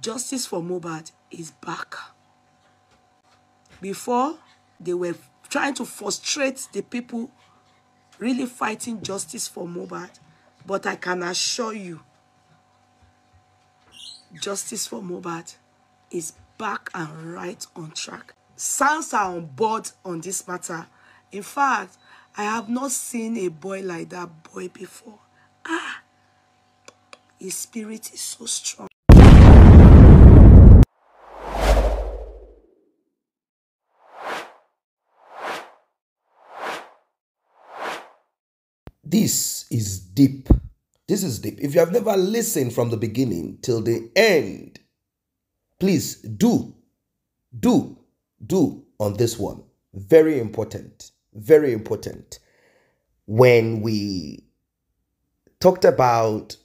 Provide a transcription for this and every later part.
Justice for Mohbad is back. Before, they were trying to frustrate the people really fighting justice for Mohbad. But I can assure you, justice for Mohbad is back and right on track. Sounds are on board on this matter. In fact, I have not seen a boy like that boy before. His spirit is so strong. This is deep. This is deep. If you have never listened from the beginning till the end, please do on this one. Very important. Very important. When we talked about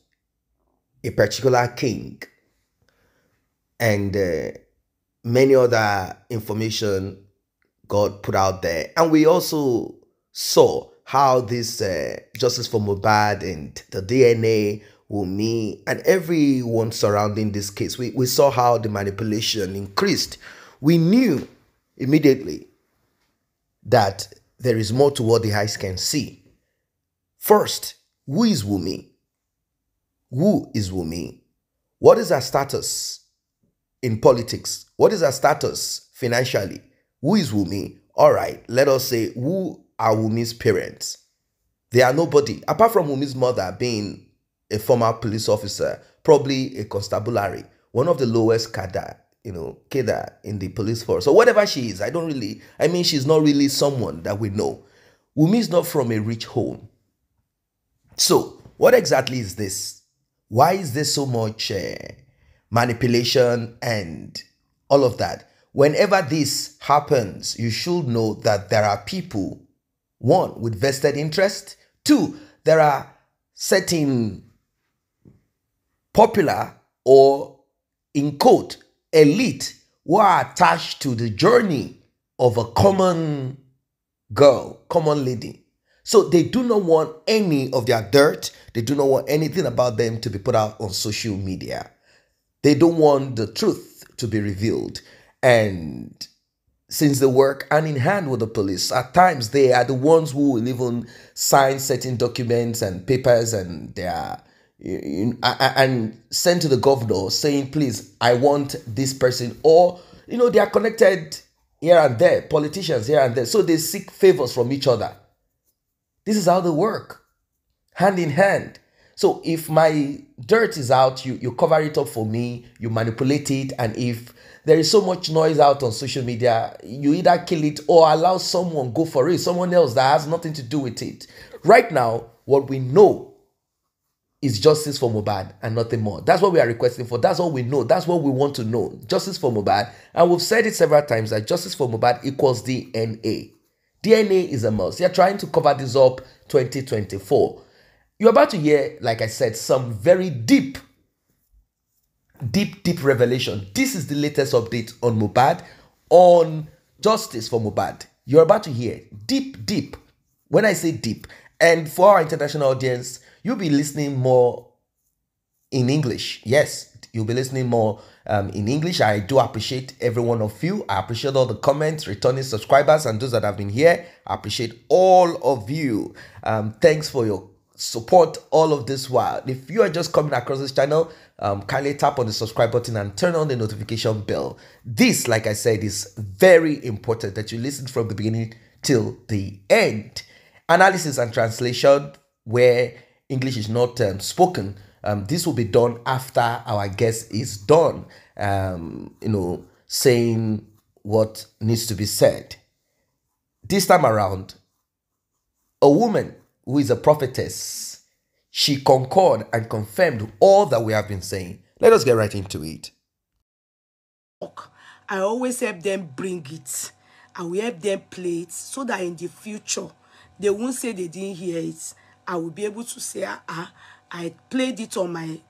a particular king and many other information God put out there, and we also saw how this justice for Mohbad and the DNA, Wunmi, and everyone surrounding this case, we saw how the manipulation increased. We knew immediately that there is more to what the eyes can see. First, who is Wunmi? Who is Wunmi? What is her status in politics? What is her status financially? Who is Wunmi? All right, let us say, who are Wunmi's parents? They are nobody, apart from Wunmi's mother being a former police officer, probably a constabulary, one of the lowest cadre in the police force, or whatever she is. She's not really someone that we know. Wunmi is not from a rich home. So, what exactly is this? Why is there so much manipulation and all of that? Whenever this happens, you should know that there are people, one, with vested interest. Two, there are certain popular or, in quote, elite who are attached to the journey of a common girl, common lady. So they do not want any of their dirt. They do not want anything about them to be put out on social media. They don't want the truth to be revealed. And since they work hand in hand with the police, at times they are the ones who will even sign certain documents and papers, and they are and send to the governor saying, please, I want this person. Or, they are connected here and there, politicians here and there. So they seek favors from each other. This is how they work, hand in hand. So if my dirt is out, you cover it up for me, you manipulate it, and if there is so much noise out on social media, you either kill it or allow someone go for it, someone else that has nothing to do with it. Right now, what we know is justice for Mohbad and nothing more. That's what we are requesting for. That's all we know. That's what we want to know. Justice for Mohbad. And we've said it several times that justice for Mohbad equals DNA. DNA is a must. You're trying to cover this up 2024. You're about to hear, like I said, some very deep revelation. This is the latest update on Mohbad, on justice for Mohbad. You're about to hear deep. When I say deep, and for our international audience, you'll be listening more in English. Yes, you'll be listening more in English. I do appreciate every one of you. I appreciate all the comments, returning subscribers, and those that have been here. I appreciate all of you. Thanks for your support all of this while. If you are just coming across this channel, kindly tap on the subscribe button and turn on the notification bell. This, like I said, is very important that you listen from the beginning till the end. Analysis and translation, where English is not spoken, this will be done after our guest is done, saying what needs to be said. This time around, a woman who is a prophetess, she concurred and confirmed all that we have been saying. Let us get right into it. I always help them bring it. I will help them play it so that in the future, they won't say they didn't hear it. I will be able to say, I played it on my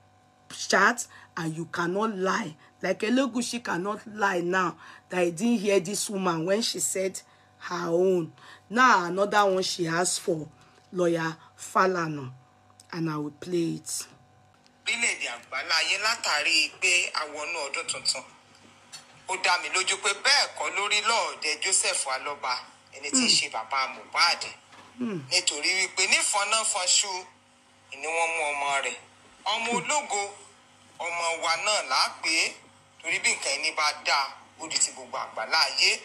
chat and you cannot lie. Like Elegushi cannot lie now that I didn't hear this woman when she said her own. Now another one she has for lawyer Falano, and I will play it. orílẹ̀-èdè àgbáláyé látàrí pé àwọnú ọdún tuntun. Ó dá mi lójú pé bẹ́ẹ̀ kọ́ lórí lọ́ọ̀dẹ Joseph Alọ́ba ẹni tí í ṣe bàbá Mohbad. Nítorí wípé nífọ̀nàfọ̀nṣu ni wọ́n mú ọmọ rẹ̀. Ọmọ ológo ọmọ wa náà láàpẹ́ torí bí nǹkan ẹni bá dáa ó di ti gbogbo àgbáláyé.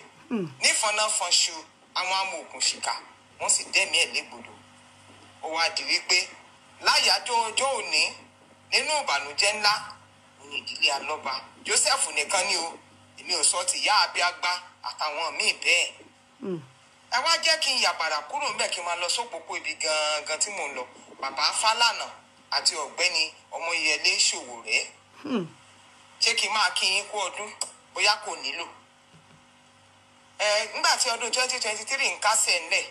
Nífọ̀nàfọ̀nṣu àwọn amòòkùnṣìkà wọ́n sì dẹ́mi ẹ̀ légbodò. Ó wá di wípé láyàjọ́ ọjọ́ òní nínú ìbànújẹ́ ńlá ní ìdílé Alọ́ba Joseph nìkan ni o èmi ò sọ ti ìyá Abíágbá àtàwọn míì bẹ́ẹ̀. Ẹ wá jẹ́ kí n yàbàrà kúrò ńbẹ̀ kí n máa lọ sópòpó ibi gangan tí mò ń lọ. Bàbá Fálànà àti ọ̀gbẹ́ni Ọmọyẹlé Ṣòwòrẹ́. Ṣé kí n máa kí yín kú ọdún bóyá kò nílò. Nígbà tí ọdún 2023 ń kásẹ̀ ńlẹ̀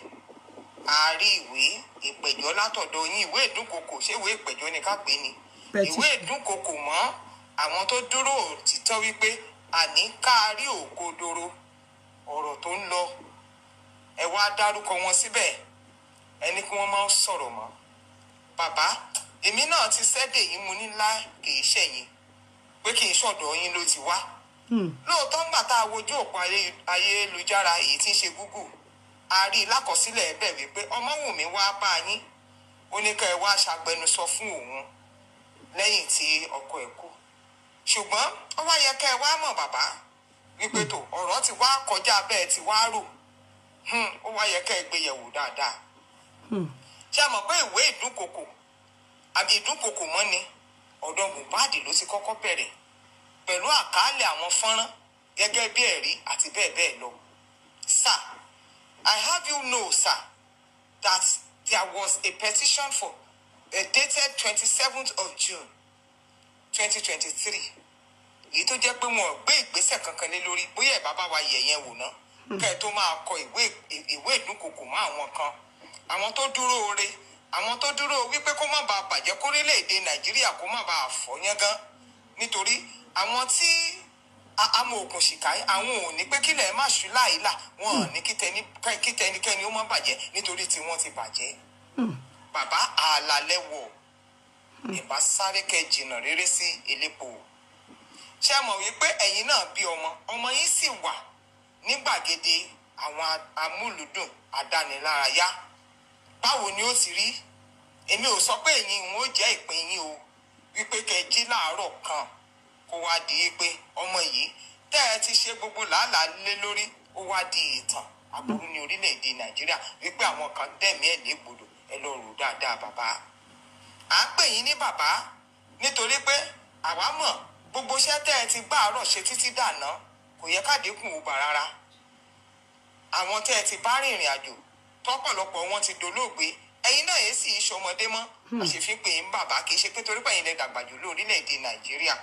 a rí ìwé ìpẹ̀jọ́ látọ̀dọ̀ yín ìwé ìdúnkokò ṣé ìwé ìpẹ̀jọ́ ni ká pè ní ìwé ìdúnkokò mọ́ àwọn tó dúró òtítọ́ wípé àní káàrí òkodoro ọ̀rọ̀ tó ń lọ ẹ wá dárúkọ wọn síbẹ̀ ẹni kí wọ́n máa sọ̀rọ̀ mọ́. Bàbá èmi náà ti sẹ́dẹ̀ yín mo ní ńlá kì í ṣẹ̀yìn pé kì í ṣọ̀dọ̀ yín ló ti wá. Lóòótọ́ ń gbà tá a wojú òpó ayélujára èyí tí ń ṣe Google a rí i lákọsílẹ̀ ẹ̀bẹ̀ wípé Ọmọ́wùnmí wá bá yín ó ní ká ẹ wá ṣàgbẹnusọ fún òun lẹ́yìn tí ọkọ ẹ̀ kú. Ṣùgbọ́n ó wá yẹ ká ẹ wá mọ̀ bàbá wípé tó ọ̀rọ̀ ti wá kọjá bẹ́ẹ̀ ti wá rò ó wá yẹ ká ẹ gbé yẹ̀wò dáadáa. Ṣé ẹ mọ̀ pé ìwé ìdúnkokò àbí ìdúnkokò mọ́ ni ọ̀dọ̀ Mohbad ló ti kọ́kọ́ bẹ̀rẹ̀ pẹ̀lú àkàálẹ̀ àwọn fọ́nrán gẹ́gẹ́ bí ẹ̀rí àti bẹ́ẹ̀ bẹ́ẹ̀ lọ. Sir, I have you know, sir, that there was a petition for dated 27th of June 2023. Èyí tó jẹ́ pé wọn ò gbé ìgbésẹ̀ kankan lé lórí bóyá ẹ̀ bàbá wa yẹ̀yẹ́ wò ná. Kẹ́ ẹ tó máa kọ ìwé ìdúnkokò mọ́ àwọn kan. Àwọn tó dúró ore, àwọn tó dúró wípé kó má bàa bàjẹ́ kórílẹ̀-èdè Nàìjíríà kó má bàa fọ́ yángán. Nítorí àwọn tí amòòkùnṣìkà àwọn ò ní pé kílẹ̀ má ṣú láìlà wọn ò ní kí tẹnikẹ́ni ó má bàjẹ́ nítorí tí wọ́n ti bàjẹ́. Bàbá àlàlẹ́ wọ̀ ìbá sáré kẹ́ jìnnà rere sí elépo. Ṣé mọ̀ wípé ẹ̀yin náà bí ọmọ yín sì wà ní gbàgede àwọn amúlùdùn àdánilárayá. Báwo ni ó ti rí? Èmi ò sọ pé ẹ̀yin ń ó jẹ́ ìpín yín o wípé kẹ́ jí láàárọ̀ kan kó wá di pé ọmọ yìí tẹ́ ẹ ti ṣe gbogbo làálàá lé lórí ó wá di ìtàn aburú ní orílẹ̀-èdè Nàìjíríà wípé àwọn kan dẹ̀mí ẹ̀ légbodò ẹ lọ rò dáadáa bàbá. À ń pè yín ní bàbá nítorí pé àwa mọ̀ gbogbo iṣẹ́ tẹ́ ẹ ti gbá àárọ̀ ṣe títí dàná kò yẹ ká dínkù ó bà rárá. Àwọn tẹ́ ẹ ti bá rìnrìn àjò tọ́pọ̀lọpọ̀ wọn ti dolóògbé ẹ̀yin náà yẹn sì ṣọmọdé mọ́ àṣefín pé ń bàbá kì í ṣe pé torí pé ẹ̀yin lẹ dàgbà jù lórílẹ̀-èdè Nàìjíríà.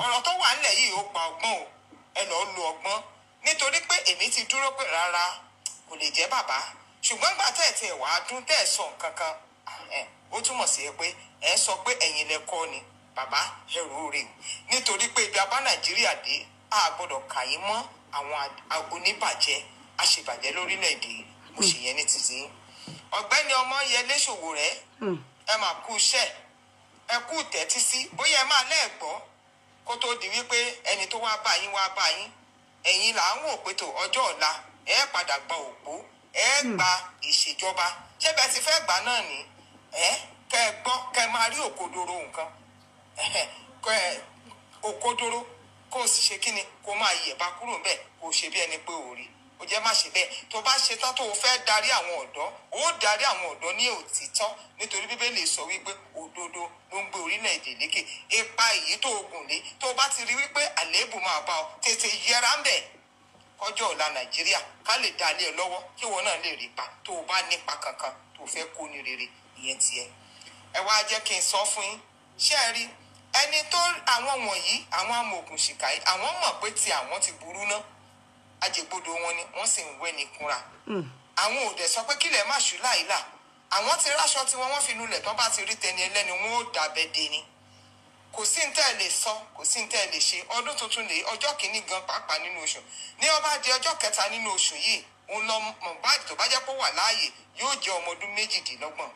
Ọ̀rọ̀ tó wà nílẹ̀ yìí ó gba ọgbọ́n o ẹ lọ́ọ́ lo ọgbọ́n nítorí pé èmi ti dúró pé rárá kò lè jẹ́ bàbá ṣùgbọ́n gbà tẹ́ ẹ̀ tí ẹ̀ wá dún tẹ́ ẹ̀ sọ nǹkan kan ó túmọ̀ sí pé ẹ̀ sọ pé ẹ̀yin lẹ kọ́ ni bàbá ẹrù rè o nítorí pé ibi abá Nàìjíríà dé a gbọ́dọ̀ kà yín mọ́ àwọn oníbàjẹ́ àṣebàjẹ́ lórílẹ̀‐èdè mo ṣe yẹn ní títí. Ọ̀gbẹ́ni Ọmọyẹlé Ṣòwòrẹ́ ẹ máa kú iṣẹ́ ẹ kú tẹ́tí sí bóyá ẹ máa lẹ́ẹ̀gbọ́ kó tó di wípé ẹni tó wá bá yín ẹ̀yin là ń wò pé tó ọjọ́ ọ̀la ẹ padà gba òpó ẹ gba ìṣèjọba ṣé bẹ́ẹ̀ ti fẹ́ gbà náà ni kẹ́ ẹ gbọ́ kẹ́ ẹ máa rí òkodoro nǹkan òkodoro kó o sì ṣe kíni kó máa yẹ̀bá kúrò ńbẹ̀ kó o ṣe bí ẹni pé ò rí ó jẹ́ má ṣe bẹ́ẹ̀ tó bá ṣe tán tó o fẹ́ darí àwọn ọ̀dọ́ ó darí àwọn ọ̀dọ́ ní òtítọ́ nítorí Bíbélì sọ wípé òdodo ló ń gbé orílẹ̀-èdè lékè ipa èyí tó o gùn lé tó o bá ti rí wípé àléébù máa bá ọ tètè yẹra ń bẹ̀ kọjọ́ ọ̀la Nàìjíríà ká lè dá lé ẹ lọ́wọ́ kí wọn náà lè rí pa tó o bá nípa kankan tó o fẹ́ kó ní rere ìyẹn tiẹ̀. Ẹ wá jẹ́ kí n sọ fún yín ṣé ẹ rí ẹni tó àwọn wọ̀nyí àwọn amòòkùnṣìkà yìí àwọn mọ̀ pé tí àwọn ti burú ná ajẹgbodò wọn ni wọ́n sì ń wẹ́ ní kúnra. Àwọn ò dẹ̀ sọ pé kílẹ̀ má ṣú láìlà àwọn ti ráṣọ tí wọ́n fi nulẹ̀ tán bá ti rí tẹni ẹlẹ́ni wọn ò dàbẹ̀ dé ni. Kò sí ní tẹ́ ẹ lè sọ kò sí ní tẹ́ ẹ lè ṣe ọdún tuntun lè ọjọ́ kìíní gan pàápàá nínú oṣù ní ó bá di ọjọ́ kẹta nínú oṣù yìí òun lọ Mohbad tó bá jẹ́ pé wà láàyè yóò jẹ́ ọmọ ọdún 28.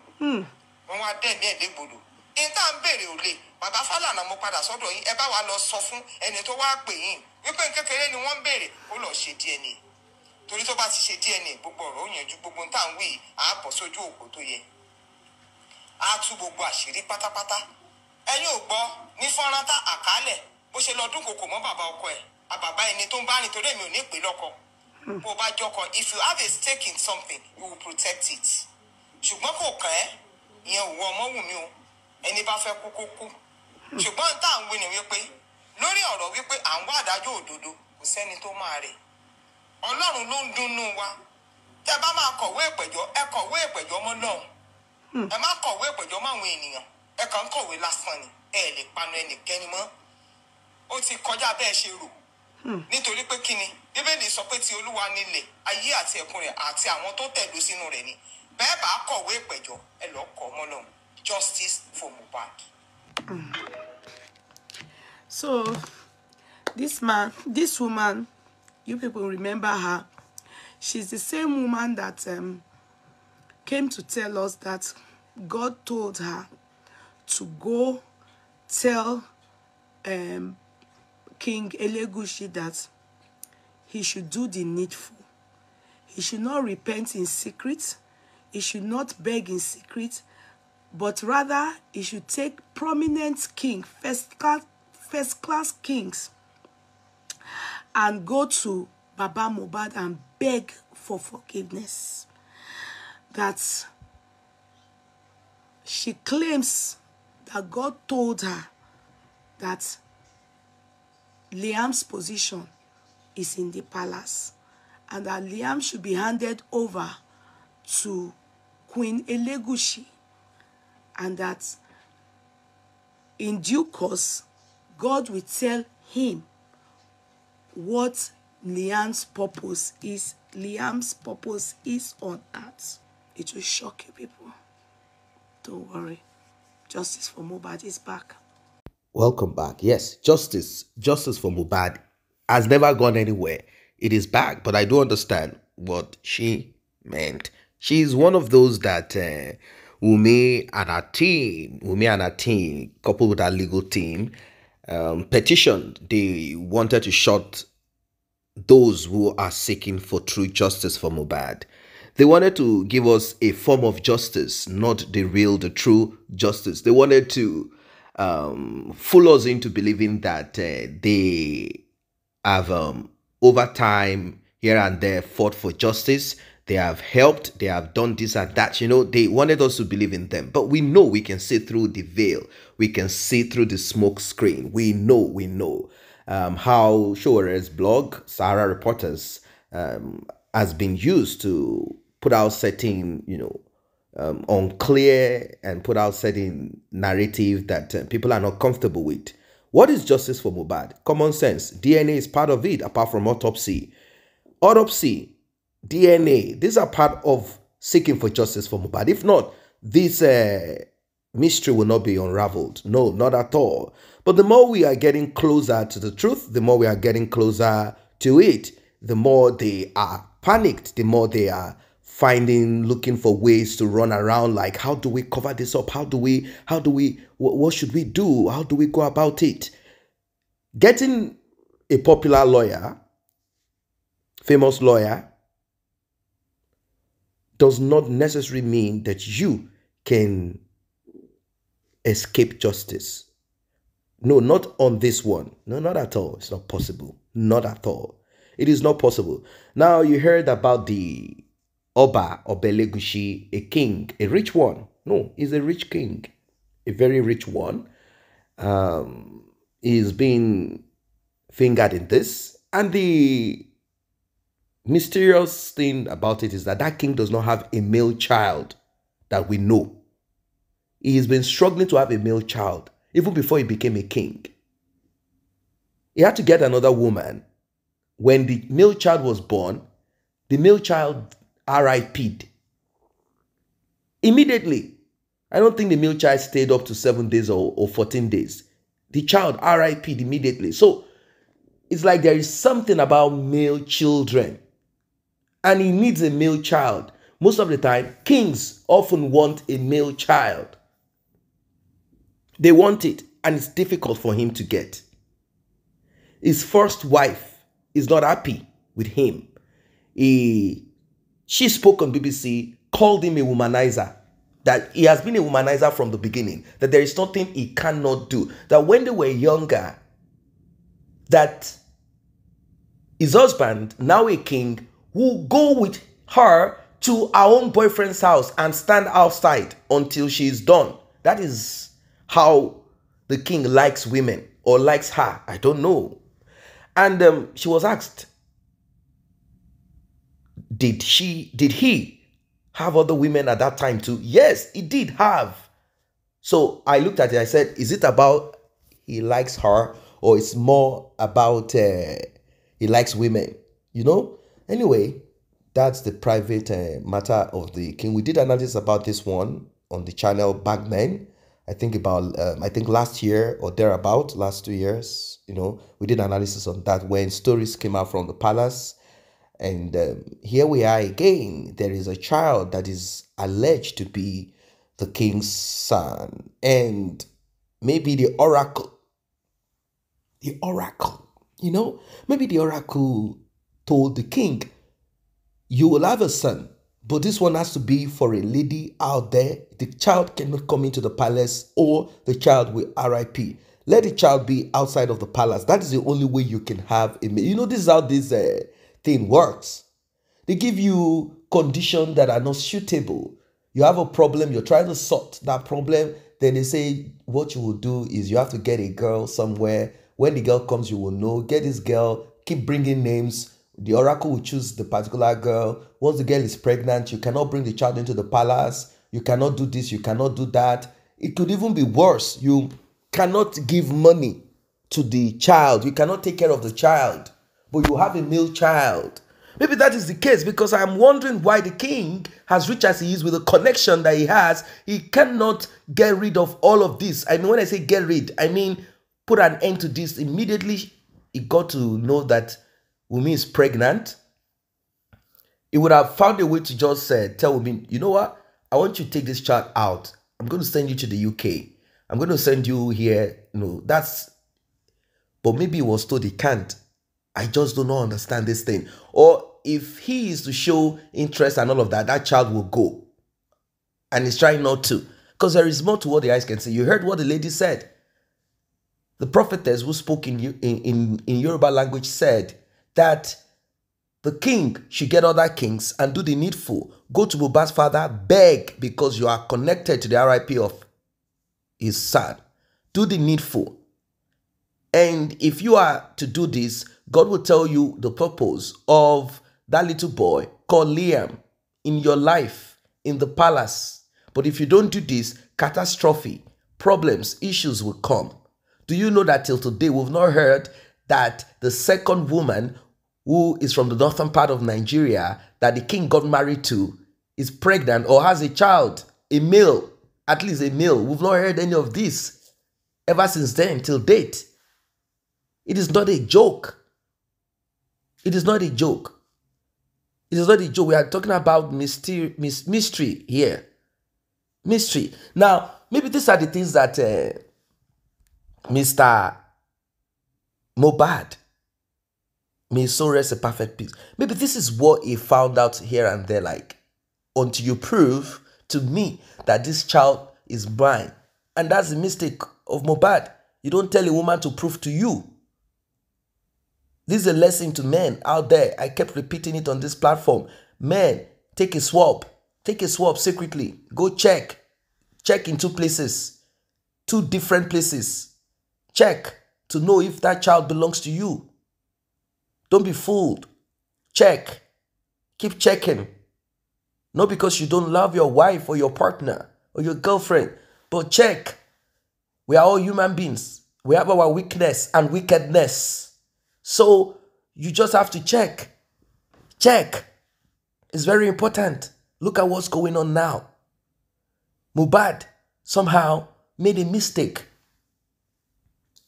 Wọ́n wá dẹ̀mí ẹ̀ légbodò ìta ń béèrè ò lè bàbá Fálànà mo padà sọ́dọ̀ yín ẹ bá wa lọ sọ fún ẹni tó wá pè yín wípé kékeré ni wọ́n ń béèrè ó lọ ṣe DNA torí tó bá ti ṣe DNA gbogbo ọ̀rọ̀ ó yanjú gbogbo tá à ń wí àápọ̀ sójú òpó tó yẹ á tú gbogbo àṣírí pátápátá ẹ̀yin ò gbọ́ ní fọ́nrán tá àkálẹ̀ bó ṣe lọ dúnkòkò mọ́ bàbá ọkọ ẹ̀ àbàbá ẹni tó ń bá rìn torí èmi ò ní pè lọ́kọ bó o bá jọkọ if you have a stake in something you will protect it ṣùgbọ́n kò kàn ẹ́ ìyẹn ò wọ ọmọ wù mí o ẹni bá fẹ́ kú kó kú ṣùgbọ́n tá à ń wí ni wípé lórí ọ̀rọ̀ wípé à ń wá àdájọ́ òdodo kò sẹ́ni tó máa rè ọlọ́run ló ń dunnú wa tẹ́ bá máa kọ̀wé ìpẹ̀jọ́ ẹ kọ̀wé ìpẹ̀jọ́ mọ́ lọ́hùn ẹ má kọ̀wé ìpẹ̀jọ́ mọ́ àwọn ènìyàn ẹ kàn ń kọ̀wé lásán ni ẹ lè panu ẹnikẹ́ni mọ́ ó ti kọjá bẹ́ẹ̀ ṣe rò nítorí pé kíni bíbélì sọ pé ti olúwa nílẹ̀ ayé àti ẹ̀kún rẹ̀ àti àwọn tó tẹ̀dó sínú rẹ̀ ni bẹ́ẹ̀ bá kọ̀wé ìpẹ̀jọ́ ẹ lọ́ọ́ kọ́ mọ́ lọ́hùn justice for Mohbad. So this woman, you people remember her. She's the same woman that came to tell us that God told her to go tell King Elegushi that he should do the needful. He should not repent in secret. He should not beg in secret, but rather he should take prominent king, first class kings, and go to Baba Mohbad and beg for forgiveness. That she claims that God told her that Liam's position is in the palace and that Liam should be handed over to Queen Elegushi, and that in due course God will tell him what Liam's purpose is. Liam's purpose is on earth. It will shock you people. Don't worry. Justice for Mohbad is back. Welcome back. Yes, justice for Mohbad has never gone anywhere. It is back, but I do understand what she meant. She's one of those that Wunmi and her team, coupled with her legal team, petitioned. They wanted to shut those who are seeking for true justice for Mohbad. They wanted to give us a form of justice, not the true justice. They wanted to fool us into believing that they have, over time, here and there, fought for justice. They have helped. They have done this and that. You know, they wanted us to believe in them. But we know we can see through the veil. We can see through the smoke screen. We know. How Shower's blog, Sahara Reporters, has been used to put out certain, unclear and put out certain narrative that people are not comfortable with. What is justice for Mohbad? Common sense. DNA is part of it, apart from autopsy. Autopsy, DNA, these are part of seeking for justice for Mohbad. If not, this mystery will not be unraveled. No, not at all. But the more we are getting closer to the truth, the more we are getting closer to it, the more they are panicked, the more they are looking for ways to run around, like, how do we cover this up? What should we do? How do we go about it? Getting a popular lawyer, famous lawyer, does not necessarily mean that you can escape justice. No, not on this one. No, not at all. It's not possible. Not at all. It is not possible. Now, you heard about the Oba of Elegushi, a king, a rich one. No, he's a rich king, a very rich one. He's been fingered in this. And the mysterious thing about it is that that king does not have a male child that we know. He has been struggling to have a male child even before he became a king. He had to get another woman. When the male child was born, the male child RIP'd immediately. I don't think the male child stayed up to 7 days or 14 days. The child RIP'd immediately. So it's like there is something about male children, and he needs a male child. Most of the time, kings often want a male child. They want it, and it's difficult for him to get. His first wife is not happy with him. She spoke on BBC, called him a womanizer, that he has been a womanizer from the beginning, that there is nothing he cannot do, that when they were younger, that his husband, now a king, will go with her to her own boyfriend's house and stand outside until she's done. That is how the king likes women, or likes her, I don't know. And she was asked, did he have other women at that time too? Yes, he did have. So I looked at it, I said, is it about he likes her, or it's more about he likes women, you know? Anyway, that's the private matter of the king. We did analysis about this one on the channel back then. I think last year or thereabout, last 2 years, you know, we did analysis on that when stories came out from the palace. And here we are again. There is a child that is alleged to be the king's son. And maybe the oracle, you know, maybe the oracle told the king, you will have a son, but this one has to be for a lady out there. The child cannot come into the palace, or the child will RIP. Let the child be outside of the palace. That is the only way you can have a... You know, this is how this thing works. They give you conditions that are not suitable. You have a problem, you're trying to sort that problem. Then they say what you will do is you have to get a girl somewhere. When the girl comes, you will know. Get this girl, keep bringing names. The oracle will choose the particular girl. Once the girl is pregnant, you cannot bring the child into the palace. You cannot do this, you cannot do that. It could even be worse. You cannot give money to the child. You cannot take care of the child, but you have a male child. Maybe that is the case, because I'm wondering why the king, as rich as he is, with the connection that he has, he cannot get rid of all of this. I mean, when I say get rid, I mean put an end to this. Immediately, he got to know that Wunmi is pregnant. He would have found a way to just tell Wunmi, you know what? I want you to take this child out. I'm going to send you to the UK. I'm going to send you here. No, that's... But maybe he was told he can't. I just do not understand this thing. Or if he is to show interest and all of that, that child will go. And he's trying not to. Because there is more to what the eyes can see. You heard what the lady said. The prophetess who spoke in Yoruba language said that the king should get other kings and do the needful. Go to Mohbad's father, beg, because you are connected to the RIP of his son. Do the needful. And if you are to do this, God will tell you the purpose of that little boy called Liam in your life, in the palace. But if you don't do this, catastrophe, problems, issues will come. Do you know that till today we've not heard that the second woman who is from the northern part of Nigeria that the king got married to is pregnant or has a child, a male, at least a male? We've not heard any of this ever since then till date. It is not a joke. It is not a joke. It is not a joke. We are talking about mystery here. Mystery. Now, maybe these are the things that Mr. Mohbad, may his soul rest in perfect peace. Maybe this is what he found out here and there, like, until you prove to me that this child is mine. And that's the mistake of Mohbad. You don't tell a woman to prove to you. This is a lesson to men out there. I kept repeating it on this platform. Men, take a swab. Take a swab secretly. Go check. Check in 2 places. 2 different places. Check to know if that child belongs to you. Don't be fooled. Check. Keep checking. Not because you don't love your wife or your partner or your girlfriend, but check. We are all human beings. We have our weakness and wickedness. So you just have to check. Check. It's very important. Look at what's going on now. Mohbad somehow made a mistake.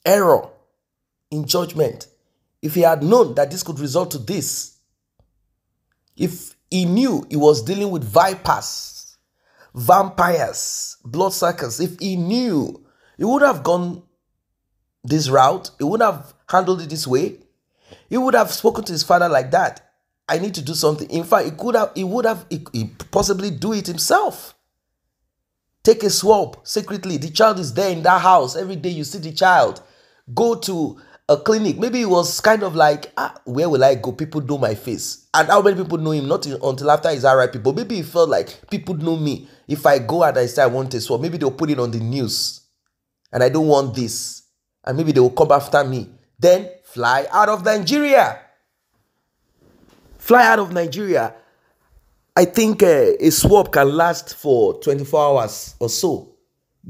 Error in judgment. If he had known that this could result to this, if he knew he was dealing with vipers, vampires, bloodsuckers, if he knew He would have gone this route. He would have handled it this way. He would have spoken to his father like that. I need to do something. In fact, he possibly do it himself. Take a swab secretly. The child is there in that house. Every day you see the child. Go to a clinic. Maybe it was kind of like, where will I go? People know my face. And how many people know him? Not until after his RIP. But maybe he felt like people know me. If I go and I say I want a swab, maybe they'll put it on the news. And I don't want this. And maybe they will come after me. Then fly out of Nigeria. Fly out of Nigeria. I think a swab can last for 24 hours or so.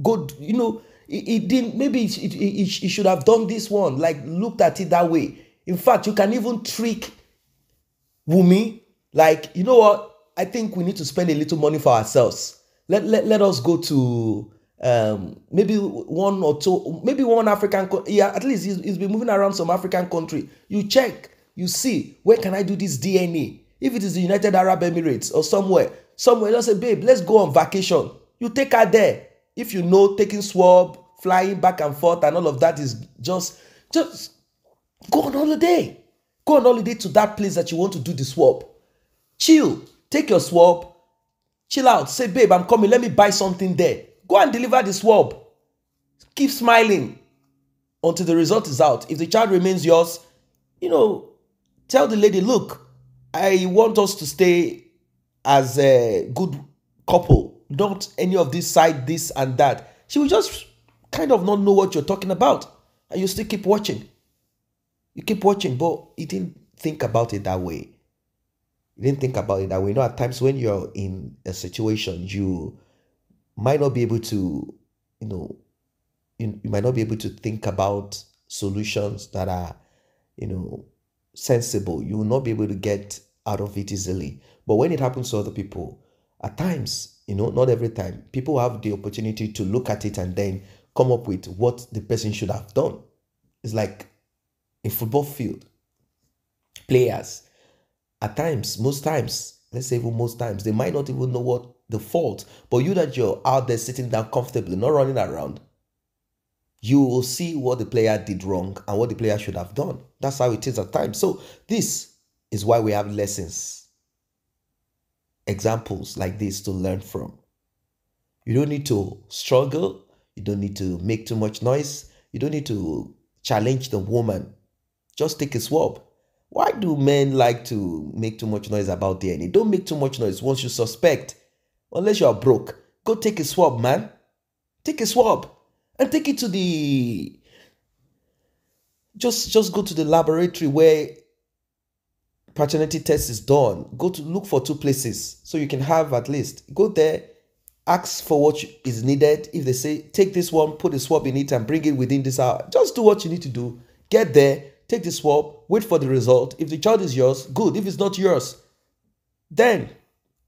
Good, it didn't. Maybe it should have done this one, like looked at it that way. In fact, you can even trick Wunmi. Like, you know what? I think we need to spend a little money for ourselves. Let us go to maybe one or two, maybe one African. Yeah, at least he's been moving around some African country. You check, you see, where can I do this DNA? If it is the United Arab Emirates or somewhere, just say, babe, let's go on vacation. You take her there. If you know taking swab, flying back and forth and all of that is just go on holiday. Go on holiday to that place that you want to do the swab. Chill. Take your swab. Chill out. Say, babe, I'm coming. Let me buy something there. Go and deliver the swab. Keep smiling until the result is out. If the child remains yours, tell the lady, look, I want us to stay as a good couple, not any of this side, this and that. She will just kind of not know what you're talking about. And you still keep watching. You keep watching, but you didn't think about it that way. You didn't think about it that way. At times when you're in a situation, you might not be able to, you might not be able to think about solutions that are, sensible. You will not be able to get out of it easily. But when it happens to other people, at times, not every time, people have the opportunity to look at it and then come up with what the person should have done. It's like a football field. Players, at times, most times, let's say even most times, they might not even know what the fault. But you that you're out there sitting down comfortably, not running around, you will see what the player did wrong and what the player should have done. That's how it is at times. So this is why we have lessons, examples like this to learn from. You don't need to struggle. You don't need to make too much noise. You don't need to challenge the woman. Just take a swab. Why do men like to make too much noise about DNA? Don't make too much noise once you suspect. Unless you are broke. Go take a swab, man. Take a swab. And take it to the... Just go to the laboratory where paternity test is done. Go to look for 2 places so you can have at least. Go there, ask for what is needed. If they say, take this one, put a swab in it and bring it within this hour. Just do what you need to do. Get there, take the swab, wait for the result. If the child is yours, good. If it's not yours, then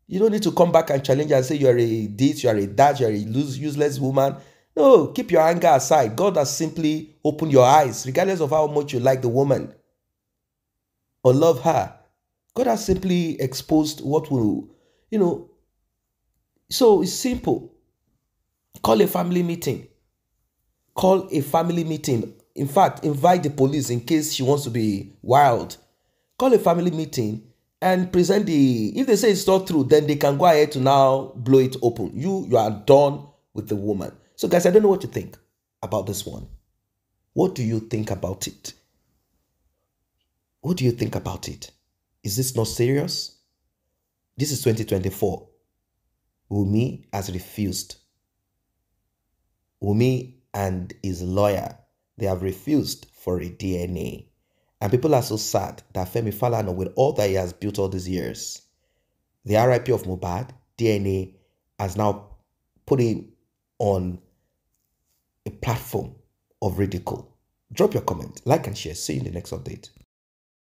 you don't need to come back and challenge and say you're a this, you're a that, you're a useless woman. No, keep your anger aside. God has simply opened your eyes, regardless of how much you like the woman or love her. God has simply exposed what will, so it's simple. Call a family meeting. Call a family meeting. In fact, invite the police in case she wants to be wild. Call a family meeting and present if they say it's not true, then they can go ahead to now blow it open. You are done with the woman. So guys, I don't know what you think about this one. What do you think about it? What do you think about it? Is this not serious? This is 2024. Wunmi has refused. Wunmi and his lawyer, they have refused for a DNA. And people are so sad that Femi Falana, with all that he has built all these years, the RIP of Mohbad, DNA has now put him on a platform of ridicule. Drop your comment, like and share. See you in the next update.